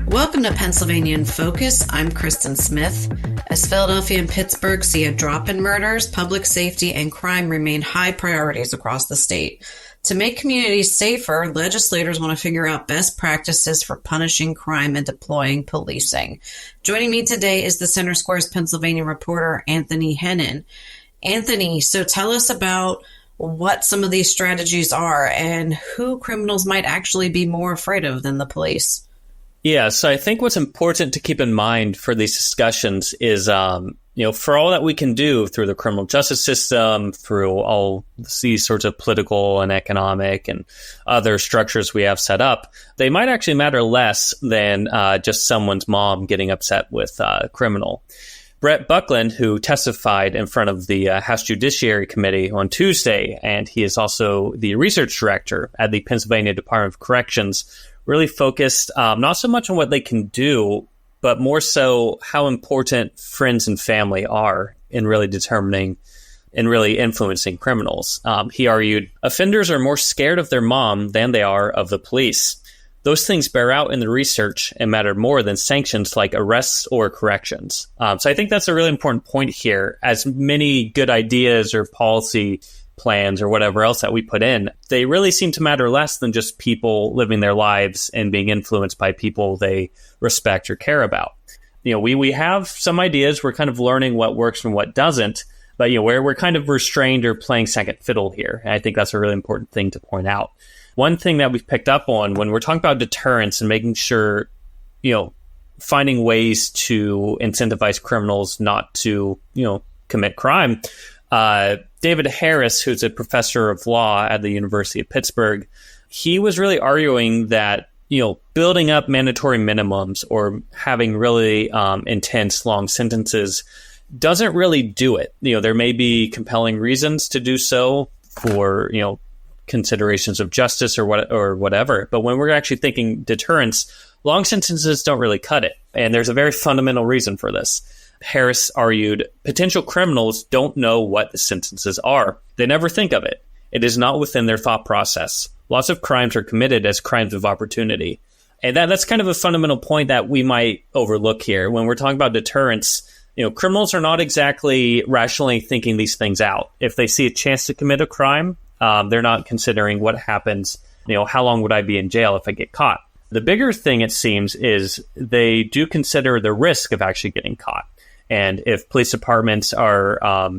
Welcome to Pennsylvania in Focus. I'm Kristen Smith. As Philadelphia and Pittsburgh see a drop in murders, public safety and crime remain high priorities across the state. To make communities safer, legislators want to figure out best practices for punishing crime and deploying policing. Joining me today is the Center Square's Pennsylvania reporter, Anthony Hennon. Anthony, so tell us about what some of these strategies are and who criminals might actually be more afraid of than the police. Yeah, so I think what's important to keep in mind for these discussions is, for all that we can do through the criminal justice system, through all these sorts of political and economic and other structures we have set up, they might actually matter less than just someone's mom getting upset with a criminal. Brett Buckland, who testified in front of the House Judiciary Committee on Tuesday, and he is also the research director at the Pennsylvania Department of Corrections, really focused not so much on what they can do, but more so how important friends and family are in really determining and really influencing criminals. He argued, offenders are more scared of their mom than they are of the police. Those things bear out in the research and matter more than sanctions like arrests or corrections. So I think that's a really important point here. As many good ideas or policy plans or whatever else that we put in, they really seem to matter less than just people living their lives and being influenced by people they respect or care about. We have some ideas. We're kind of learning what works and what doesn't, but we're kind of restrained or playing second fiddle here. And I think that's a really important thing to point out. One thing that we've picked up on when we're talking about deterrence and making sure, finding ways to incentivize criminals not to, commit crime. David Harris, who's a professor of law at the University of Pittsburgh, he was really arguing that, building up mandatory minimums or having really intense long sentences doesn't really do it. There may be compelling reasons to do so for, considerations of justice or whatever. But when we're actually thinking deterrence, long sentences don't really cut it. And there's a very fundamental reason for this. Harris argued, potential criminals don't know what the sentences are. They never think of it. It is not within their thought process. Lots of crimes are committed as crimes of opportunity. And that's kind of a fundamental point that we might overlook here. When we're talking about deterrence, criminals are not exactly rationally thinking these things out. If they see a chance to commit a crime, they're not considering what happens, how long would I be in jail if I get caught? The bigger thing, it seems, is they do consider the risk of actually getting caught. And if police departments are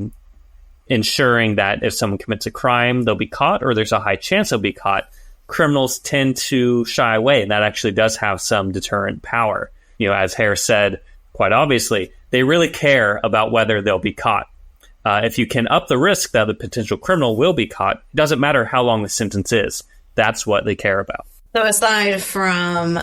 ensuring that if someone commits a crime, they'll be caught, or there's a high chance they'll be caught, criminals tend to shy away. And that actually does have some deterrent power. As Harris said, quite obviously, they really care about whether they'll be caught. If you can up the risk that the potential criminal will be caught, it doesn't matter how long the sentence is. That's what they care about. So aside from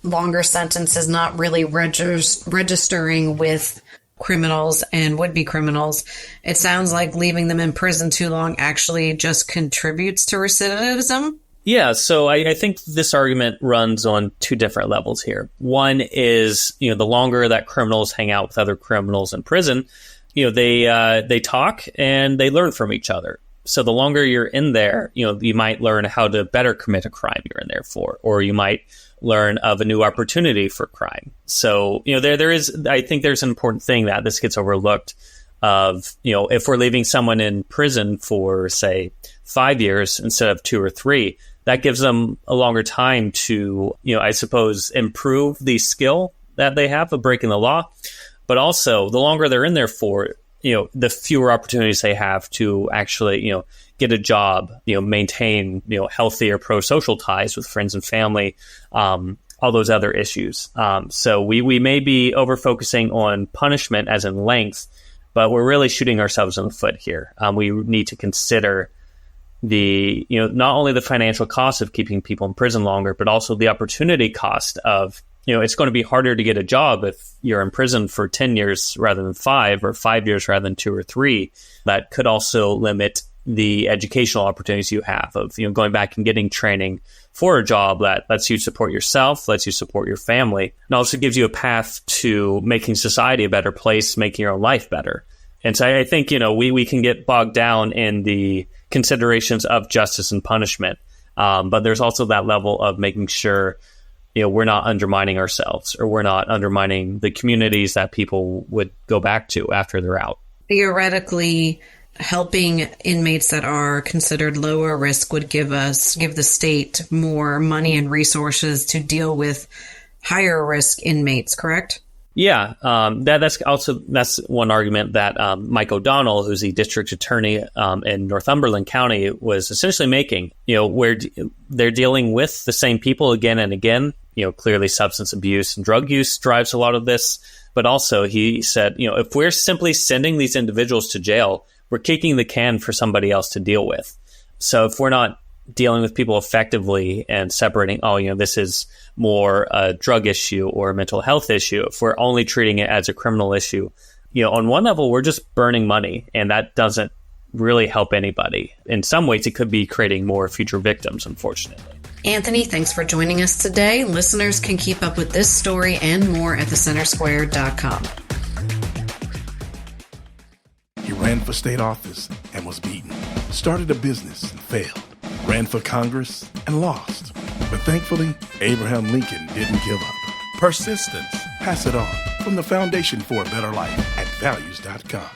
longer sentences not really registering with criminals and would-be criminals, it sounds like leaving them in prison too long actually just contributes to recidivism. Yeah, so I think this argument runs on two different levels here. One is, the longer that criminals hang out with other criminals in prison, they talk and they learn from each other. So the longer you're in there, you might learn how to better commit a crime you're in there for, or you might learn of a new opportunity for crime. So, there is, I think there's an important thing that this gets overlooked of, if we're leaving someone in prison for, say, 5 years instead of 2 or 3, that gives them a longer time to, I suppose, improve the skill that they have of breaking the law. But also, the longer they're in there for, the fewer opportunities they have to actually, get a job, maintain, healthy or pro-social ties with friends and family, all those other issues. So we may be over-focusing on punishment as in length, but we're really shooting ourselves in the foot here. We need to consider the, not only the financial cost of keeping people in prison longer, but also the opportunity cost of, it's going to be harder to get a job if you're in prison for 10 years rather than 5, or 5 years rather than 2 or 3. That could also limit the educational opportunities you have of, going back and getting training for a job that lets you support yourself, lets you support your family, and also gives you a path to making society a better place, making your own life better. And so I think, we can get bogged down in the considerations of justice and punishment. But there's also that level of making sure we're not undermining ourselves, or we're not undermining the communities that people would go back to after they're out. Theoretically, helping inmates that are considered lower risk would give the state more money and resources to deal with higher risk inmates, correct? Yeah, that's one argument that Mike O'Donnell, who's the district attorney in Northumberland County, was essentially making. Where they're dealing with the same people again and again. Clearly substance abuse and drug use drives a lot of this. But also, he said, if we're simply sending these individuals to jail, we're kicking the can for somebody else to deal with. So if we're not dealing with people effectively and separating, this is more a drug issue or a mental health issue, if we're only treating it as a criminal issue, on one level, we're just burning money, and that doesn't really help anybody. In some ways, it could be creating more future victims, unfortunately. Anthony, thanks for joining us today. Listeners can keep up with this story and more at thecentersquare.com. He ran for state office and was beaten. Started a business and failed. Ran for Congress and lost. But thankfully, Abraham Lincoln didn't give up. Persistence. Pass it on. From the Foundation for a Better Life at values.com.